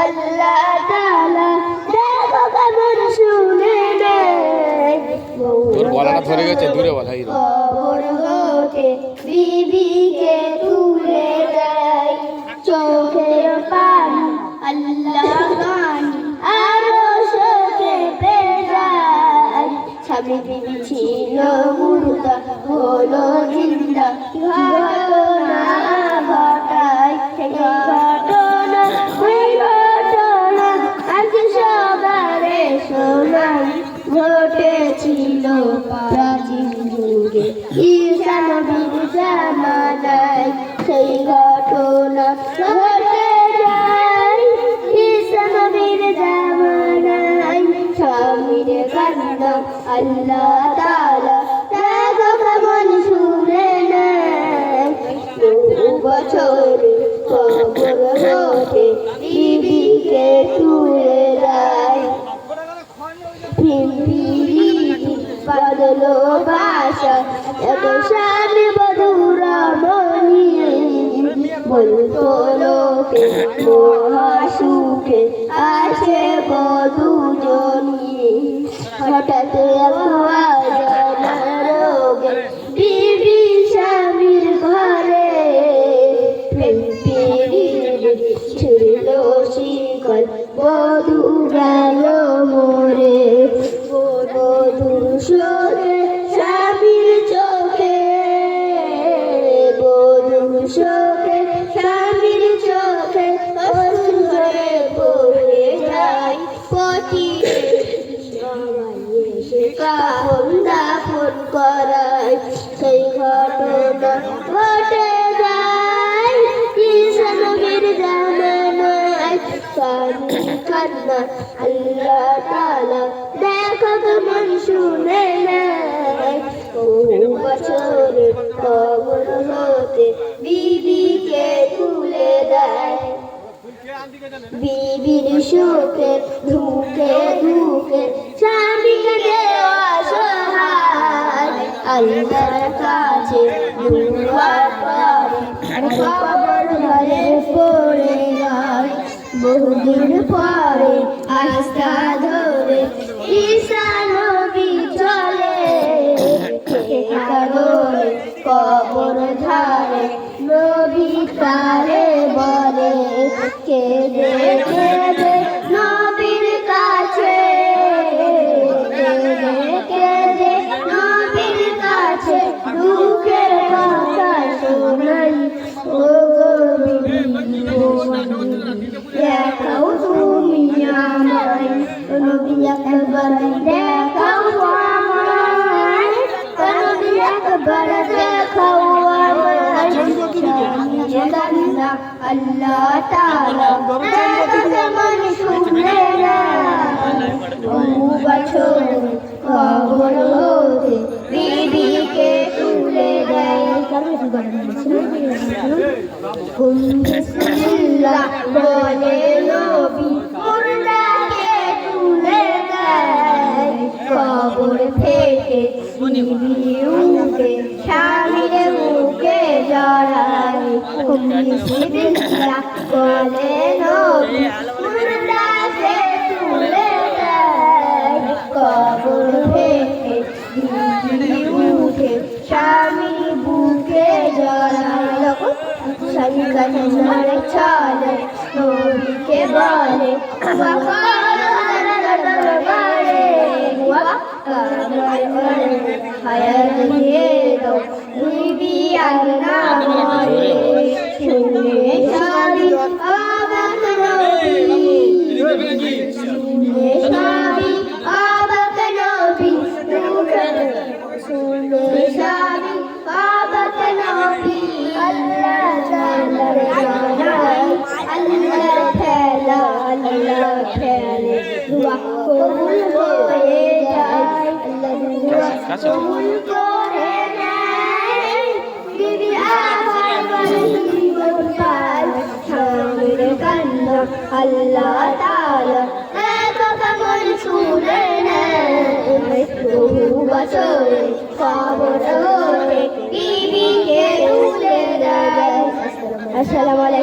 আল্লাহ তাআলা দেখো কেমন শুনে নেয়। তোর গলাটা ধরে গেছে, দূরে বল। কবর হতে বিবিকে তুলে দেয়, চোখের পানি আল্লাহ গান আরো শোকে যায়। স্বামী বিবি ছিল মুর্দা হলো জিন্দা, ঘটনা ঘটায় ঘটনা আজ সবারে শোনাই। ঘটেছিল প্রাচীন যুগে ঈসা নবীর জামানায়, সেই ঘটনা ঘটে যায় ঈসা নবীর জামানায়। স্বামীর কান্না আল্লাহ তাআলা দেখো কেমন শুনে নেয়। 2 বছর কবর হতে বিবিকে তুলে দেয়, বাদলো বাসা এত স্বামী বধুর মনি, বলতো লোকে মহাসুখে আছে দুজনি। হঠাৎ অজানা রোগে বিবি স্বামীর ঘরে, প্রেম পিরিত ছিল শিকল বধূ গেল মরে। বধূর শোকে স্বামীর চোখে, বধূর শোকে স্বামীর চোখে অশ্রু ঝরে পড়ে যায়। পতি এসে কাফন দাফন করায়, সেই ঘটনা ঘটে যায় ঈসা নবীর জামানায়। স্বামীর কান্না আল্লাহ তাআলা দেখো কেমন শুনে নেয়। 2 বছর কবর হতে বিবিকে তুলে দেয়, বিবির শোকে ধুকে ধুকে স্বামীকে দেওয়া সহায়। আল্লাহর কাছে দুয়া করে কবর ঘরে পড়ে যায়। বহুদিন পরে আস্থা ধরে ঈসা নবী চলে, কারণে কবর ধারে নবী তারে বলে, কেঁদে কেঁদে নবীর কাছে, কেঁদে কেঁদে নবীর কাছে দুঃখের কথা শোনাই। ও গো বিবি দেখাও তুমি আমায়, নবী একবার দেখাও আমায়, নবী একবার দেখাও আমায়। আল্লাহ তাআলা দেখো কেমন শুনে নেয়। 2 বছর কবর হতে বিবিকে তুলে দেয়। বিসমিল্লাহ বলে নবী মুর্দাকে তুলে দেয়, কবর থেকে বিবি উঠে স্বামীর মুখে জড়ায়। বিসমিল্লাহ বলে নবী মুর্দাকে তুলে দেয়, কবর থেকে বিবি উঠে স্বামীর বুকে জড়ায়। স্বামীর কাছে ঝরে চলে নবীকে বলে, হায়াত দিয়ে দাও বিবি আর না মরে। শুনে স্বামী অবাক নবী, শুনে স্বামী অবাক নবী, শুনে স্বামী অবাক নবী। আল্লাহ জানার জানাই আল্লাহ খেলা, আল্লাহ খেলে দুয়া কবুল হয়ে যায়। আল্লাহ দুয়া কবুল করে নেয়। বিবি আবার জীবন পায়, স্বামীর কান্না আল্লাহ তাআলা দেখো কেমন শুনে নেয়। 2 বছর কবর হতে বিবিকে তুলে দেয়। আসসালামু আলাইকুম।